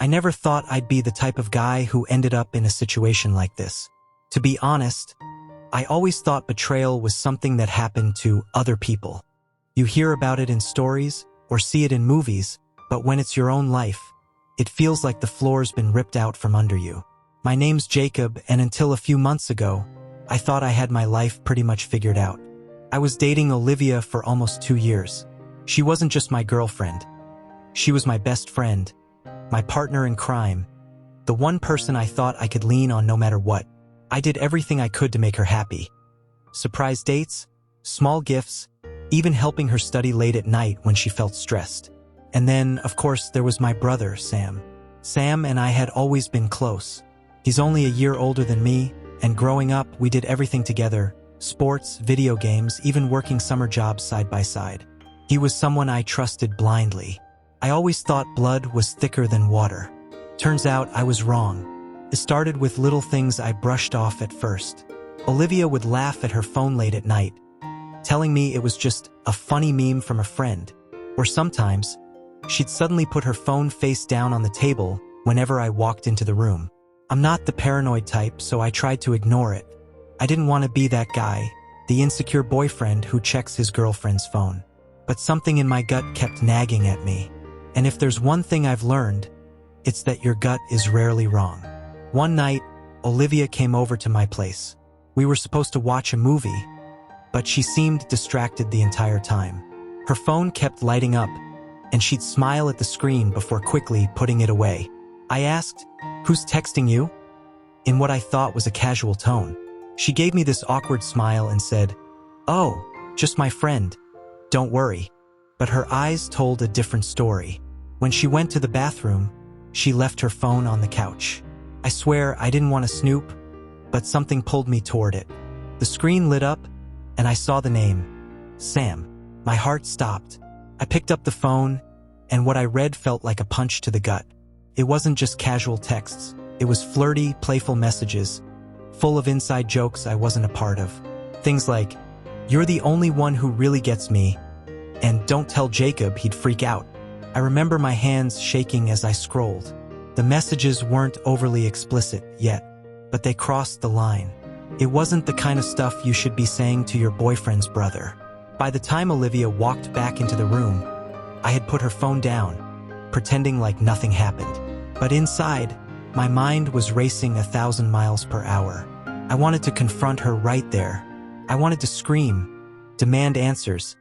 I never thought I'd be the type of guy who ended up in a situation like this. To be honest, I always thought betrayal was something that happened to other people. You hear about it in stories or see it in movies, but when it's your own life, it feels like the floor's been ripped out from under you. My name's Jacob, and until a few months ago, I thought I had my life pretty much figured out. I was dating Olivia for almost 2 years. She wasn't just my girlfriend. She was my best friend, my partner in crime, the one person I thought I could lean on no matter what. I did everything I could to make her happy. Surprise dates, small gifts, even helping her study late at night when she felt stressed. And then, of course, there was my brother, Sam. Sam and I had always been close. He's only a year older than me, and growing up, we did everything together: sports, video games, even working summer jobs side by side. He was someone I trusted blindly. I always thought blood was thicker than water. Turns out I was wrong. It started with little things I brushed off at first. Olivia would laugh at her phone late at night, telling me it was just a funny meme from a friend. Or sometimes, she'd suddenly put her phone face down on the table whenever I walked into the room. I'm not the paranoid type, so I tried to ignore it. I didn't want to be that guy, the insecure boyfriend who checks his girlfriend's phone. But something in my gut kept nagging at me. And if there's one thing I've learned, it's that your gut is rarely wrong. One night, Olivia came over to my place. We were supposed to watch a movie, but she seemed distracted the entire time. Her phone kept lighting up, and she'd smile at the screen before quickly putting it away. I asked, "Who's texting you?" in what I thought was a casual tone. She gave me this awkward smile and said, "Oh, just my friend. Don't worry." But her eyes told a different story. When she went to the bathroom, she left her phone on the couch. I swear I didn't want to snoop, but something pulled me toward it. The screen lit up, and I saw the name, Sam. My heart stopped. I picked up the phone, and what I read felt like a punch to the gut. It wasn't just casual texts. It was flirty, playful messages, full of inside jokes I wasn't a part of. Things like, "You're the only one who really gets me," and "Don't tell Jacob, he'd freak out." I remember my hands shaking as I scrolled. The messages weren't overly explicit yet, but they crossed the line. It wasn't the kind of stuff you should be saying to your boyfriend's brother. By the time Olivia walked back into the room, I had put her phone down, pretending like nothing happened. But inside, my mind was racing 1,000 miles per hour. I wanted to confront her right there. I wanted to scream, demand answers,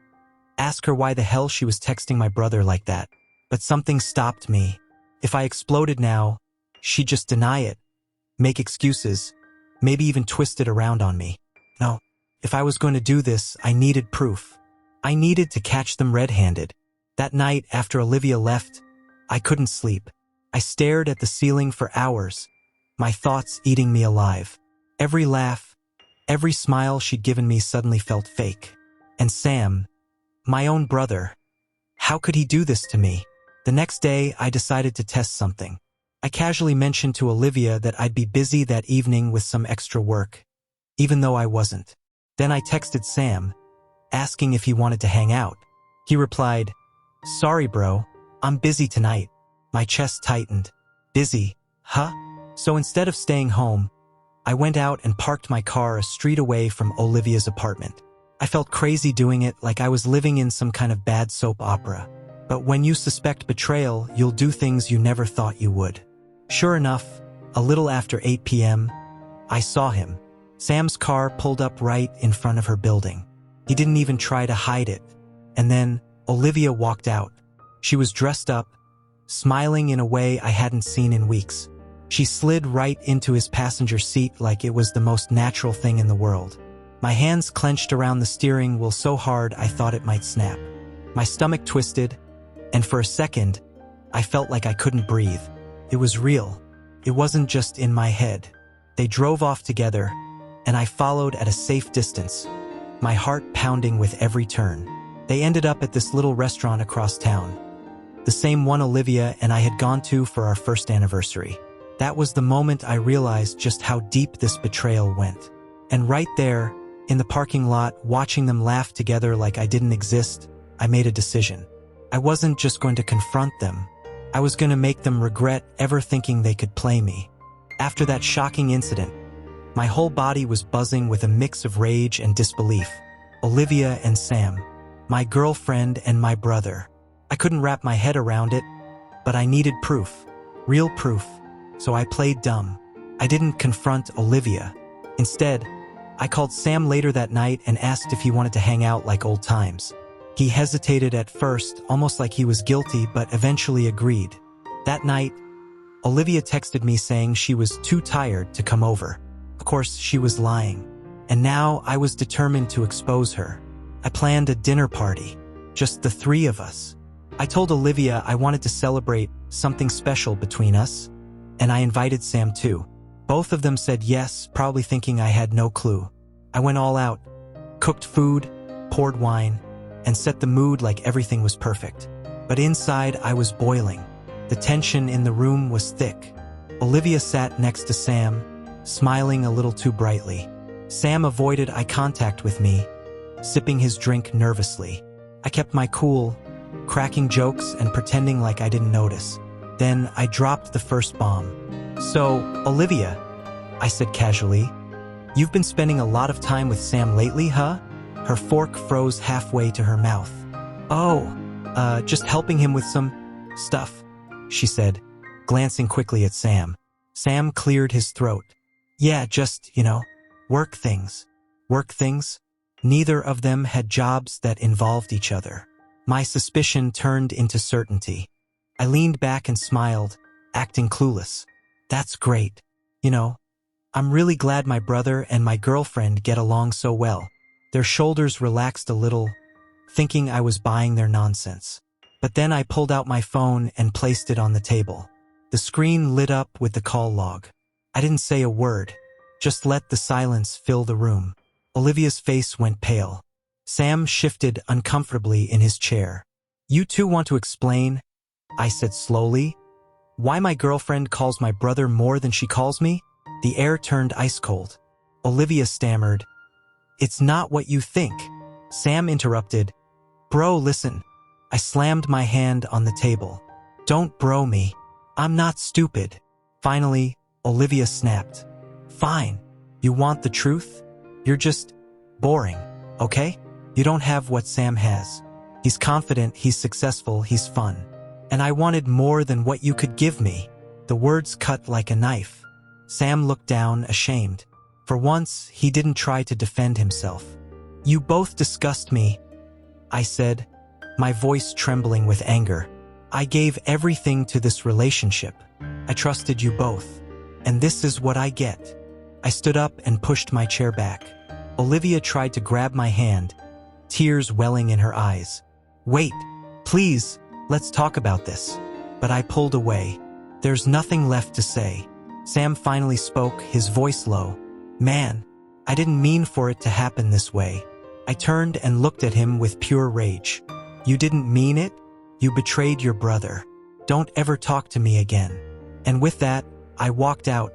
ask her why the hell she was texting my brother like that. But something stopped me. If I exploded now, she'd just deny it, make excuses, maybe even twist it around on me. No, if I was going to do this, I needed proof. I needed to catch them red-handed. That night, after Olivia left, I couldn't sleep. I stared at the ceiling for hours, my thoughts eating me alive. Every laugh, every smile she'd given me suddenly felt fake. And Sam, my own brother, how could he do this to me? The next day, I decided to test something. I casually mentioned to Olivia that I'd be busy that evening with some extra work, even though I wasn't. Then I texted Sam, asking if he wanted to hang out. He replied, "Sorry, bro, I'm busy tonight." My chest tightened. Busy? Huh? So instead of staying home, I went out and parked my car a street away from Olivia's apartment. I felt crazy doing it, like I was living in some kind of bad soap opera. But when you suspect betrayal, you'll do things you never thought you would. Sure enough, a little after 8 p.m., I saw him. Sam's car pulled up right in front of her building. He didn't even try to hide it. And then Olivia walked out. She was dressed up, smiling in a way I hadn't seen in weeks. She slid right into his passenger seat like it was the most natural thing in the world. My hands clenched around the steering wheel so hard I thought it might snap. My stomach twisted, and for a second, I felt like I couldn't breathe. It was real. It wasn't just in my head. They drove off together, and I followed at a safe distance, my heart pounding with every turn. They ended up at this little restaurant across town, the same one Olivia and I had gone to for our first anniversary. That was the moment I realized just how deep this betrayal went. And right there, in the parking lot, watching them laugh together like I didn't exist, I made a decision. I wasn't just going to confront them. I was gonna make them regret ever thinking they could play me. After that shocking incident, my whole body was buzzing with a mix of rage and disbelief. Olivia and Sam, my girlfriend and my brother. I couldn't wrap my head around it, but I needed proof. Real proof. So I played dumb. I didn't confront Olivia. Instead, I called Sam later that night and asked if he wanted to hang out like old times. He hesitated at first, almost like he was guilty, but eventually agreed. That night, Olivia texted me saying she was too tired to come over. Of course, she was lying. And now I was determined to expose her. I planned a dinner party, just the three of us. I told Olivia I wanted to celebrate something special between us, and I invited Sam too. Both of them said yes, probably thinking I had no clue. I went all out, cooked food, poured wine, and set the mood like everything was perfect. But inside, I was boiling. The tension in the room was thick. Olivia sat next to Sam, smiling a little too brightly. Sam avoided eye contact with me, sipping his drink nervously. I kept my cool, cracking jokes and pretending like I didn't notice. Then I dropped the first bomb. "So, Olivia," I said casually, "you've been spending a lot of time with Sam lately, huh?" Her fork froze halfway to her mouth. "Oh, just helping him with some stuff," she said, glancing quickly at Sam. Sam cleared his throat. "Yeah, just, work things." Work things? Neither of them had jobs that involved each other. My suspicion turned into certainty. I leaned back and smiled, acting clueless. "That's great. I'm really glad my brother and my girlfriend get along so well." Their shoulders relaxed a little, thinking I was buying their nonsense. But then I pulled out my phone and placed it on the table. The screen lit up with the call log. I didn't say a word, just let the silence fill the room. Olivia's face went pale. Sam shifted uncomfortably in his chair. "You two want to explain," I said slowly, "why my girlfriend calls my brother more than she calls me?" The air turned ice cold. Olivia stammered, "It's not what you think." Sam interrupted, "Bro, listen." I slammed my hand on the table. "Don't bro me. I'm not stupid." Finally, Olivia snapped. "Fine. You want the truth? You're just boring, okay? You don't have what Sam has. He's confident, he's successful, he's fun. And I wanted more than what you could give me." The words cut like a knife. Sam looked down, ashamed. For once, he didn't try to defend himself. "You both disgust me," I said, my voice trembling with anger. "I gave everything to this relationship. I trusted you both. And this is what I get." I stood up and pushed my chair back. Olivia tried to grab my hand, tears welling in her eyes. "Wait, please, let's talk about this." But I pulled away. There's nothing left to say. Sam finally spoke, his voice low. "Man, I didn't mean for it to happen this way." I turned and looked at him with pure rage. "You didn't mean it? You betrayed your brother. Don't ever talk to me again." And with that, I walked out,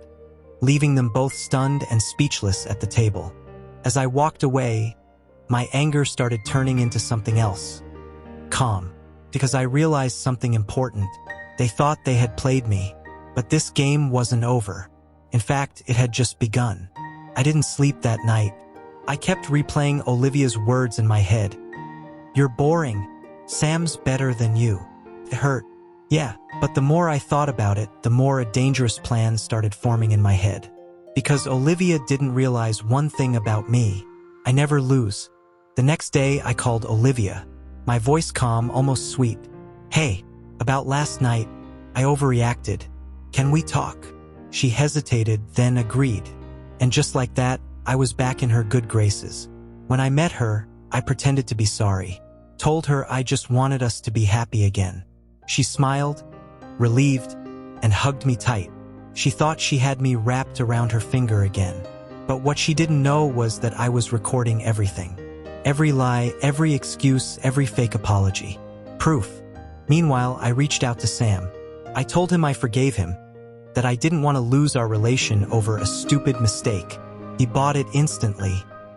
leaving them both stunned and speechless at the table. As I walked away, my anger started turning into something else. Calm. Because I realized something important. They thought they had played me, but this game wasn't over. In fact, it had just begun. I didn't sleep that night. I kept replaying Olivia's words in my head. "You're boring. Sam's better than you." It hurt. Yeah, but the more I thought about it, the more a dangerous plan started forming in my head. Because Olivia didn't realize one thing about me. I never lose. The next day, I called Olivia, my voice calm, almost sweet. "Hey, about last night, I overreacted. Can we talk?" She hesitated, then agreed. And just like that, I was back in her good graces. When I met her, I pretended to be sorry. Told her I just wanted us to be happy again. She smiled, relieved, and hugged me tight. She thought she had me wrapped around her finger again. But what she didn't know was that I was recording everything. Every lie, every excuse, every fake apology. Proof. Meanwhile, I reached out to Sam. I told him I forgave him, that I didn't want to lose our relation over a stupid mistake. He bought it instantly.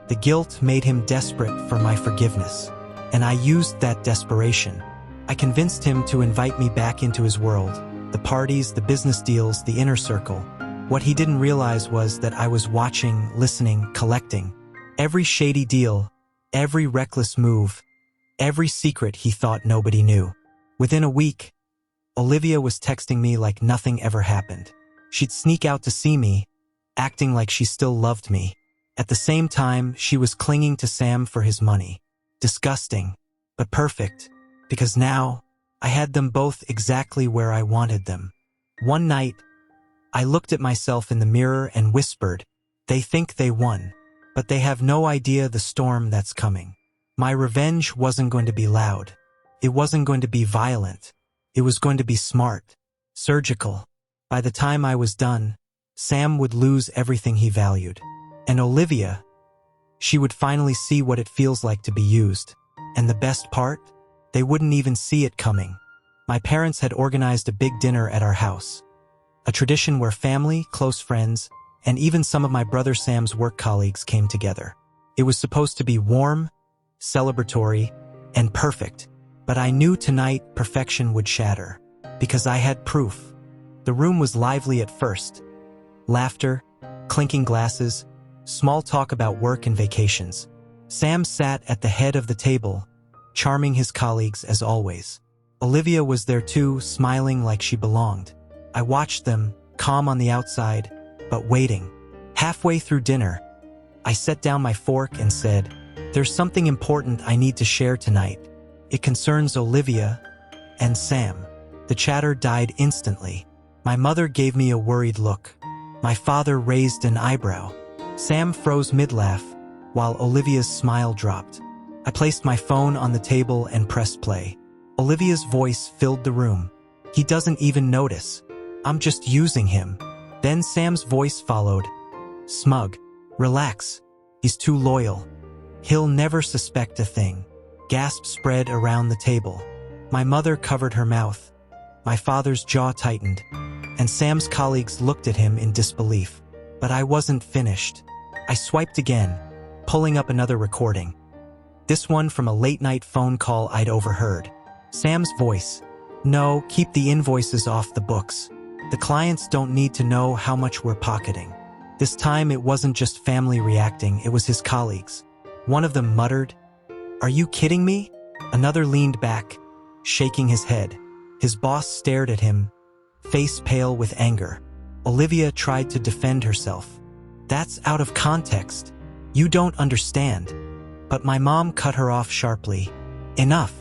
The guilt made him desperate for my forgiveness. And I used that desperation. I convinced him to invite me back into his world, the parties, the business deals, the inner circle. What he didn't realize was that I was watching, listening, collecting. Every shady deal, every reckless move, every secret he thought nobody knew. Within a week, Olivia was texting me like nothing ever happened. She'd sneak out to see me, acting like she still loved me. At the same time, she was clinging to Sam for his money. Disgusting, but perfect, because now I had them both exactly where I wanted them. One night, I looked at myself in the mirror and whispered, "They think they won, but they have no idea the storm that's coming." My revenge wasn't going to be loud. It wasn't going to be violent. It was going to be smart, surgical. By the time I was done, Sam would lose everything he valued. And Olivia, she would finally see what it feels like to be used. And the best part? They wouldn't even see it coming. My parents had organized a big dinner at our house. A tradition where family, close friends, and even some of my brother Sam's work colleagues came together. It was supposed to be warm, celebratory, and perfect. But I knew tonight perfection would shatter, because I had proof. The room was lively at first. Laughter, clinking glasses, small talk about work and vacations. Sam sat at the head of the table, charming his colleagues as always. Olivia was there too, smiling like she belonged. I watched them, calm on the outside, but waiting. Halfway through dinner, I set down my fork and said, "There's something important I need to share tonight. It concerns Olivia and Sam." The chatter died instantly. My mother gave me a worried look. My father raised an eyebrow. Sam froze mid-laugh, while Olivia's smile dropped. I placed my phone on the table and pressed play. Olivia's voice filled the room. "He doesn't even notice. I'm just using him." Then Sam's voice followed. "Smug. Relax. He's too loyal. He'll never suspect a thing." Gasps spread around the table. My mother covered her mouth. My father's jaw tightened, and Sam's colleagues looked at him in disbelief. But I wasn't finished. I swiped again, pulling up another recording. This one from a late-night phone call I'd overheard. Sam's voice. "No, keep the invoices off the books. The clients don't need to know how much we're pocketing." This time it wasn't just family reacting, it was his colleagues. One of them muttered, "Are you kidding me?" Another leaned back, shaking his head. His boss stared at him, face pale with anger. Olivia tried to defend herself. "That's out of context. You don't understand." But my mom cut her off sharply. "Enough.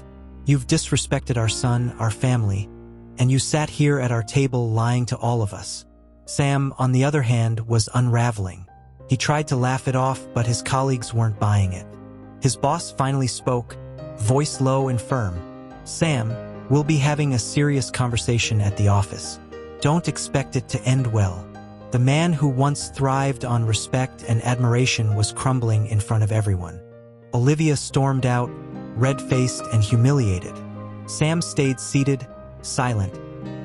You've disrespected our son, our family, and you sat here at our table lying to all of us." Sam, on the other hand, was unraveling. He tried to laugh it off, but his colleagues weren't buying it. His boss finally spoke, voice low and firm. "Sam, we'll be having a serious conversation at the office. Don't expect it to end well." The man who once thrived on respect and admiration was crumbling in front of everyone. Olivia stormed out, red-faced and humiliated. Sam stayed seated, silent,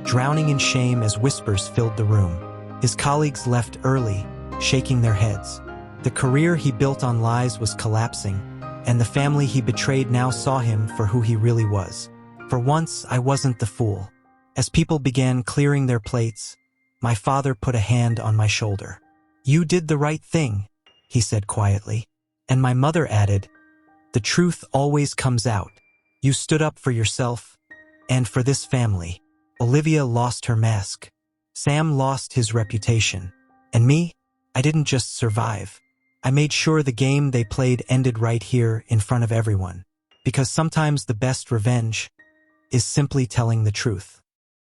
drowning in shame as whispers filled the room. His colleagues left early, shaking their heads. The career he built on lies was collapsing, and the family he betrayed now saw him for who he really was. For once, I wasn't the fool. As people began clearing their plates, my father put a hand on my shoulder. "You did the right thing," he said quietly. And my mother added, "The truth always comes out. You stood up for yourself, and for this family." Olivia lost her mask. Sam lost his reputation. And me? I didn't just survive. I made sure the game they played ended right here in front of everyone. Because sometimes the best revenge is simply telling the truth.